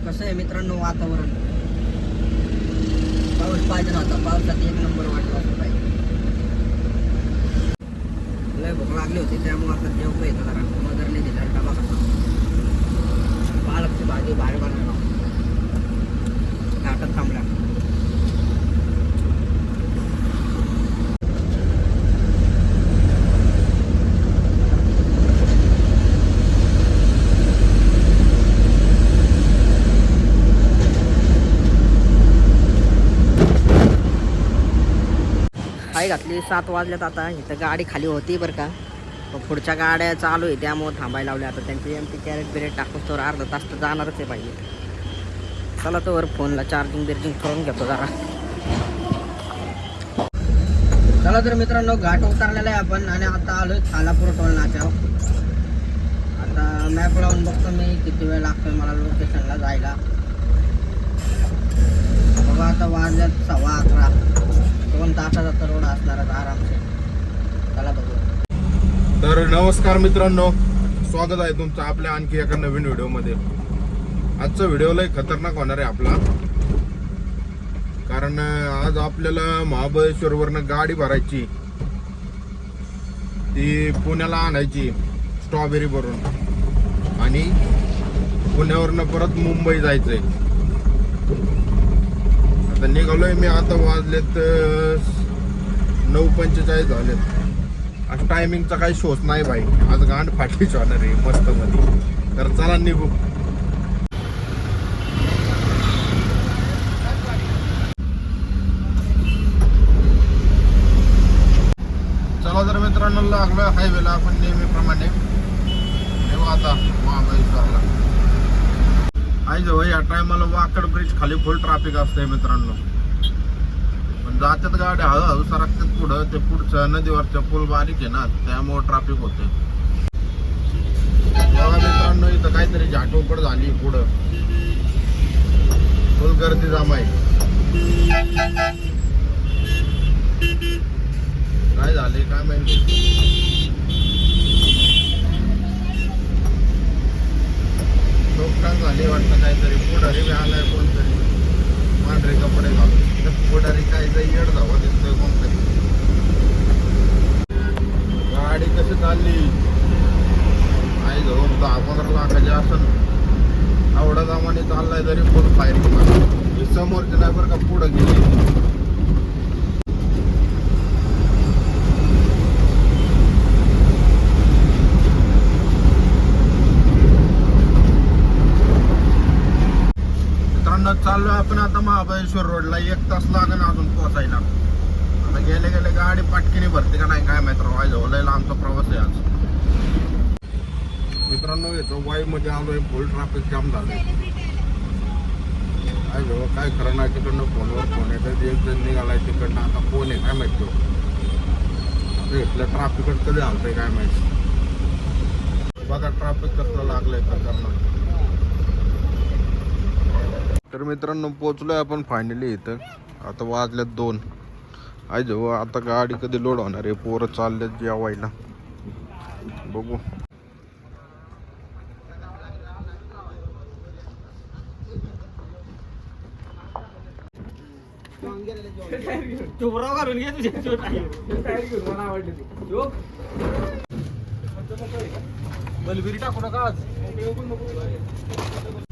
कसं आहे मित्रांनो वातावरण, पाऊस पाहिजे नव्हता, पावसात एक नंबर वाटला असं पाहिजे. लय भूक लागली होती त्यामुळे आता जेवण येतं जरा मदरने दिला डबा कसा पालकची भाजी बाहेर बनवणार घाटात थांबला. आई घातली 7 वाजल्यात. आता इथं गाडी खाली होती बरं का, पुढच्या गाड्या चालू आहे त्यामुळे थांबायला लावल्या. आता त्यांची एमटी कॅरेट बिरेट टाकून तर अर्धा तास तर जाणारच आहे पाहिजे. चला तर वर फोनला चार्जिंग बिर्जिंग करून घेतो जरा. चला तर मित्रांनो घाट उतरलेला आहे आपण आणि आता आलोय खालापूर टोल नाक्यावर. आता मॅप लावून बघतो मी किती वेळ लागतोय मला लोकेशनला जायला. बघा आता वाजल्यात 11:15. 2 तासाचा रोड असणार आरामसे. चला बघू. तर नमस्कार मित्रांनो, स्वागत आहे तुमचं आपल्या आणखी एका नवीन व्हिडिओमध्ये. आजचा व्हिडिओ लय खतरनाक होणार आहे आपला, कारण आज आपल्याला महाबळेश्वरवरनं गाडी भरायची, ती पुण्याला आणायची स्ट्रॉबेरी भरून आणि पुण्यावरनं परत मुंबई जायचंय. आता निघालोय मी. आता वाजलेत 9:45 झालेत. आज टायमिंगचा काही शोच नाही भाई. आज गांड फाटीच होणार आहे मस्त मध्ये. तर चला निघू. चला तर मित्रांनो लागलोय हायवेला आपण नेहमीप्रमाणे. येऊ आता महाबळेश्वरला. आई जवळ या टायमाला वाकड ब्रिज खाली फुल ट्रॅफिक असतंय मित्रांनो. पण जातात गाड्या हळूहळू सरकतात पुढं. ते पुढचं नदीवरच्या पूल बारीक आहे ना, त्यामुळे ट्रॅफिक होते. बघा मित्रांनो इथं काहीतरी झाटोपड झाली पुढं. फुल गर्दी जमाय. काय झाले काय माहिती. लोकटांग झाली वाटतं काहीतरी. पुढारी बी आलाय कोणतरी पांढरे कपडे घालून. पुढारी काहीतरी येड जावं दिसतोय कोणतरी. गाडी कशी चालली आई जवळ 10-15 लाखाची असन आवडा दामाने चाललाय तरी फुल फायरिंग. समोरचे नाही बरं का, पुढं गेली. चाललो आपण आता महाबळेश्वर रोडला. 1 तास लागेल अजून पोहोचायला. आता गेले गेले गाडी पाटकीने भरते का नाही काय माहित. व्हायला आमचा प्रवास आहे आज मित्रांनो. येतो वाई मध्ये आलोय. फुल ट्रॅफिक जाम झालंय. काय जवळ काय खरं नाही. तिकडनं फोनवर फोन येतात. एक जण निघालाय तिकडनं. आता फोन आहे काय माहित. आता इथलं ट्रॅफिकच कधी आलतंय काय माहित. बघा ट्रॅफिक कसलं लागलंय खतरनाक. तर मित्रांनो पोचलोय आपण फायनली इथं. आता वाजल्यात 2. आई जवळ आता गाडी कधी लोड होणार आहे. पोरं चालल्यात जेवायला. बघू.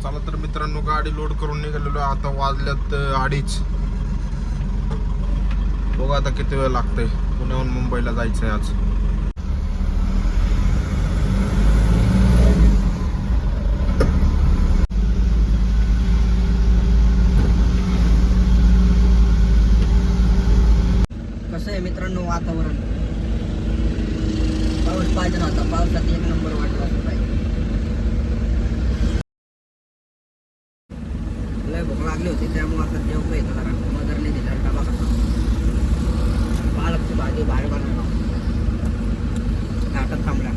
चला तर मित्रांनो गाडी लोड करून निघालेलो. आता वाजल्यात 2:30. बघू आता किती वेळ लागतंय. पुण्याहून मुंबईला जायचंय आज. कसं आहे मित्रांनो वातावरण, पाऊस पाहिजे नव्हता, पावसात एक नंबर वाटला असं पाहिजे. लय भूक लागली होती त्यामुळे आता जेवण येतं जरा मदरने दिला डबा कसा पालकची भाजी बाहेर बनवणार घाटात थांबला.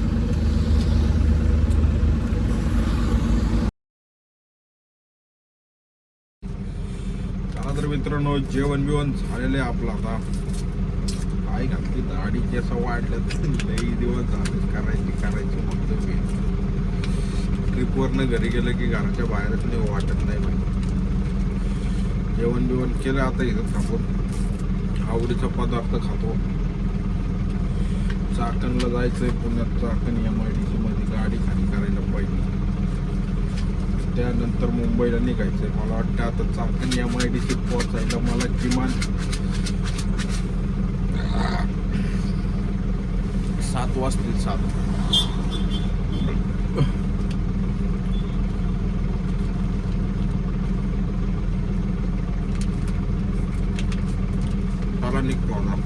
चला तर मित्रांनो जेवण बिवण झालेलं आहे आपलं. आता आई घातली दाढीची असं वाढलं. लई दिवस झाले करायची मग ट्रिपवरनं घरी गेलं की घराच्या बाहेरच नाही वाटत नाही भाई. जेवण बिवण केलं आता इथं थांबून आवडीचा पदार्थ खातो. चाकणला जायचंय, पुण्यात चाकण MIDC मध्ये गाडी खाली करायला पाहिजे. त्यानंतर मुंबईला निघायचंय. मला वाटतं आता चाकण MIDC पोहोचायला मला किमान 7 वाजतील. 7 मला निघतो आता.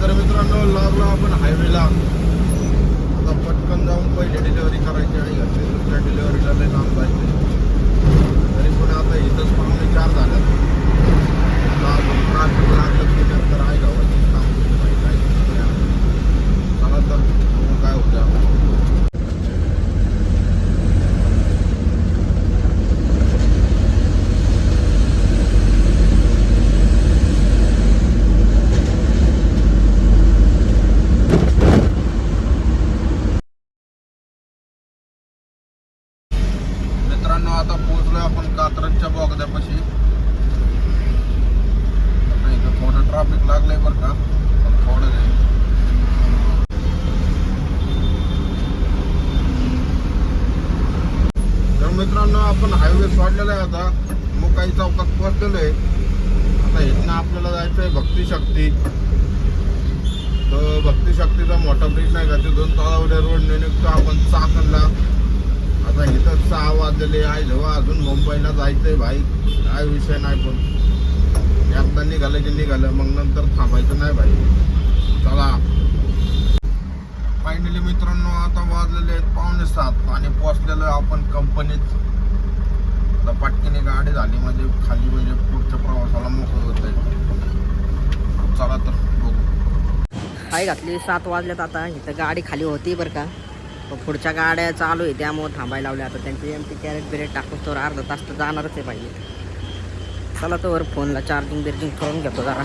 तर मित्रांनो लागलो आपण हायवेला. आता पटकन जाऊन पहिली डिलिव्हरी करायची आणि घरची दुसऱ्या डिलिव्हरीला लई लांब जायचं. तरी पण आता इथंच 4:45 झाल्यात. ट्रॅफिक लागलं की नंतर आहे गावाची काम काय. चला तर काय होतं. मित्रांनो आता पोहोचलोय आपण कात्रजच्या बोगद्यापाशी. आता इथं थोडं ट्रॅफिक लागलंय बरं का, पण थोडं नाही. तर मित्रांनो आपण हायवे सोडलेला आहे. आता मुकाई चौकात पोहोचलेलो आहे. आता इथनं आपल्याला जायचं आहे भक्ती शक्ती. तर भक्ती शक्तीचा मोठा ब्रिज नाही का, तिथून तळावड्या रोडने निघतो आपण चाकणला. आता इथं 6 वाजलेले आहे. जेव्हा अजून मुंबईला जायचंय भाई, काय विषय नाही. पण एकदा निघालं की निघालं, मग नंतर थांबायचं नाही भाई. चला फायनली मित्रांनो आता वाजलेले आहेत 6:45 आणि पोहोचलेलो आपण कंपनीत. आता पटकीने गाडी झाली म्हणजे खाली म्हणजे पुढच्या प्रवासाला मोकळं होत आहे. चला तर बघू. हाय घातली 7 वाजल्यात. आता इथं गाडी खाली होती बरं का, पुढच्या गाड्या चालू आहे त्यामुळे थांबायला लावल्या. आता त्यांची एमटी कॅरेट बिरेट टाकून तर अर्धा तास तर जाणारच आहे पाहिजे. चला तर वर फोनला चार्जिंग बिर्जिंग करून घेतो जरा.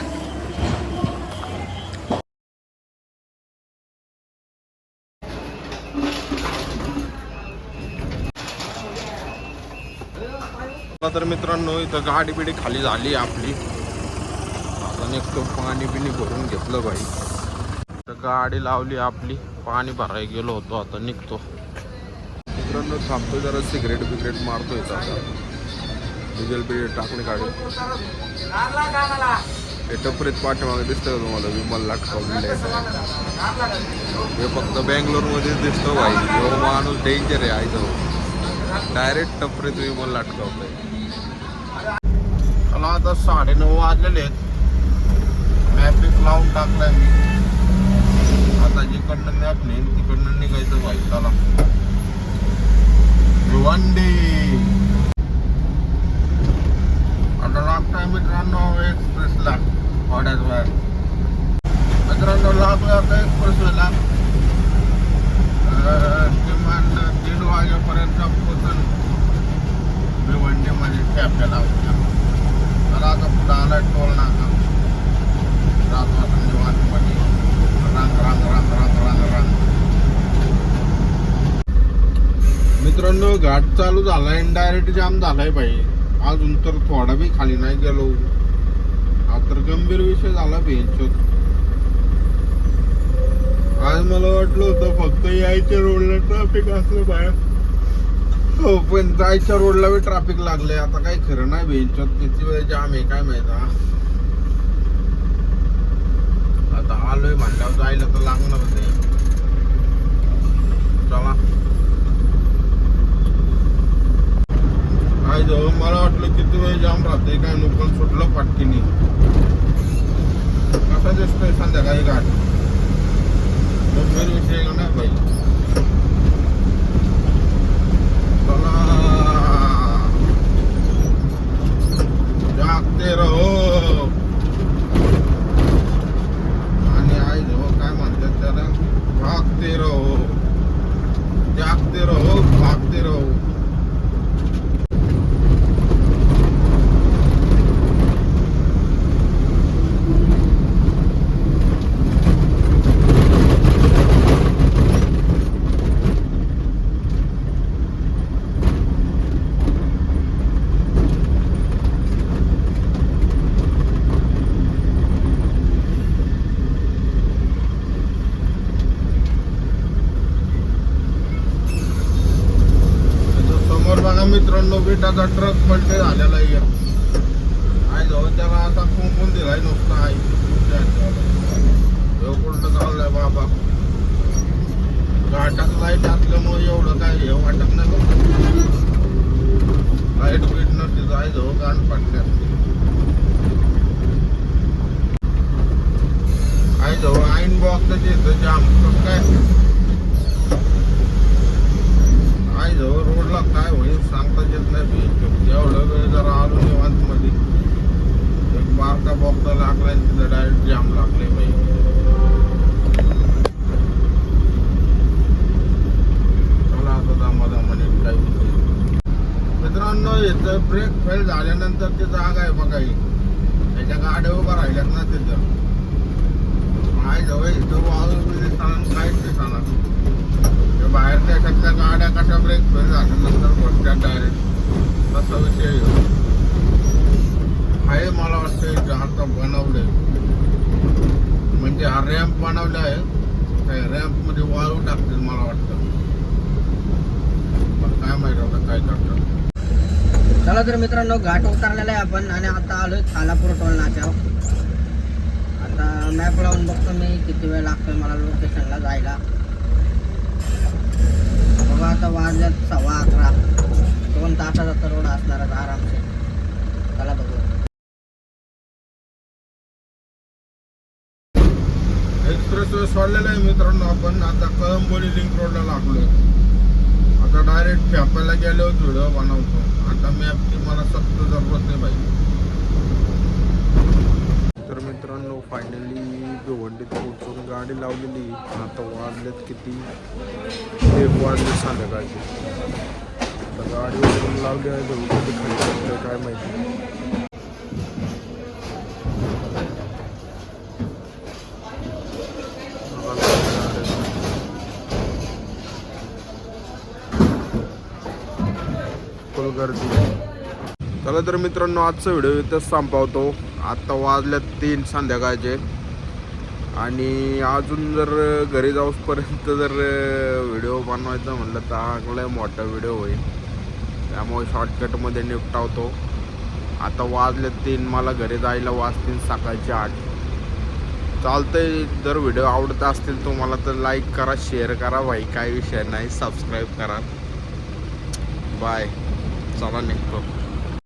तर मित्रांनो इथं गाडी बिडी खाली झाली आपली. आता निघतो, पाणी बिणी भरून घेतलं भाई. तर गाडी लावली आपली, पाणी भरायला गेलो होतो. आता निघतो मित्रांनो. थांबतो जरा, सिगरेट बिगरेट मारतो इथं. आता डिझेल बिझेल टाकले गाडी. हे टपरीत पाठीमागे दिसतं तुम्हाला विमल लाटकावलेलं आहे. हे फक्त बेंगलोरमध्येच दिसतो भाई. जो माणूस डेंजर आहे तो डायरेक्ट टपरीत विमल लाटकावतोय. चला आता 9:30 वाजलेले आहेत. मॅपिक लावून टाकलाय मी. आता जिकडनं मॅप नेईल तिकडनं निघायचं भाई. चला भिवंडी. आता लागतोय मित्रांनो एक्सप्रेसला थोड्याच वेळात. मित्रांनो लागलोय आता एक्सप्रेसला. किमान 3 वाजेपर्यंत पोहोचल भिवंडीमध्ये कॅफेला. मला आता पुढं आलाय टोल नाका. जातो आता निवांतमध्ये. रांग रांग रांग रांग रांग रांग. मित्रांनो घाट चालू झालाय, डायरेक्ट जाम झालाय भाई. अजून तर थोडा बी खाली नाही गेलो. हा तर गंभीर विषय झाला बेंचोत. आज मला वाटलं होतं फक्त यायच्या रोडला ट्रॅफिक असलं बाहेर, हो पण जायच्या रोडला बी ट्रॅफिक लागले. आता काही खरं नाही बेंचोत. किती वेळ जाम आहे काय माहित. आता आलोय म्हणल्यावर जायला तर लागणारच आहे. चला काय जाऊ. मला वाटलं किती वेळ जाम राहते काय, नुकसान सुटलं फाटकीने. कसा दिसतोय संध्याकाळी घाट. गंभीर विषय का नाही भाई. चला जागते रहो. आणि आई जो काय म्हणतात त्याला, भागते रहो. मित्रांनो विटाचा ट्रक पलटे झालेला आहे आहे जवळ त्याला आता कुंकून दिलाय नुसतं आहे कुठं चाललंय बाबा घाटात लाईट असल्यामुळे एवढं काय हे वाटत नाही बघ लाईट बीट नसते जाय जवळ गाण पडल्या आहे जवळ आईन बॉक्स येतं जाम काय आहे जवळ रोडला काय होईल सांगता येत नाही एवढं वेळ जरा आलो निवांत मध्ये एक बारका बॉक्स लागलाय तिथं डायरेक्ट जाम लागले बाई चला आता दामादामाने काय मित्रांनो इथं ब्रेक फेल झाल्यानंतर ती जागा आहे बघा ही त्याच्या गाड्या उभा राहिल्यात ना तिथं आहे जवळ इथं वाळू दिसताना काहीच दिसणार बाहेरच्या सगळ्या गाड्या कशा ब्रेक फेल झाल्यानंतर बसत्या डायरेक्ट तसा विषय आहे मला वाटतं आता बनवले म्हणजे हा रॅम्प बनवला आहे त्या रॅम्प मध्ये वाळू टाकतील मला वाटतं पण काय माहिती आता काय करतात चला तर मित्रांनो घाट उतरलेला आहे आपण आणि आता आलोय खालापूर टोल नाक्यावर आता मॅप लावून बघतो मी किती वेळ लागतोय मला लोकेशनला जायला बघा आता वाजल्यात 11:15 2 तासाचा तर रोड असणार आहे आरामसे चला बघू एक्सप्रेस वे सोडलेला आहे मित्रांनो आपण आता कळंबोली लिंक रोडला लागलोय आता डायरेक्ट फॅपायला गेलो व्हिडिओ बनवतो आता मॅपची मला सक्त जरूरत नाही पाहिजे तर मित्रांनो फायनली भिवंडीत पोहोचून गाडी लावलेली आता वाजलेत किती 1 वाजले संध्याकाळची आता गाडी वरून लावली आहे तर कधी खाली शकते काय माहिती फुल गर्दी चला तर मित्रांनो आजचा व्हिडिओ इथंच संपवतो आत्ता वाजल्यात 3 संध्याकाळचे आणि अजून जर घरी जाऊसपर्यंत जर व्हिडिओ बनवायचा म्हटलं तर चांगला मोठा व्हिडिओ होईल त्यामुळे शॉर्टकटमध्ये निपटावतो आता वाजले 3 मला घरी जायला वाजतील सकाळचे 8 चालतंय जर व्हिडिओ आवडत असतील तुम्हाला तर लाईक करा शेअर करा भाई काही विषय नाही सबस्क्राईब करा बाय चला निघतो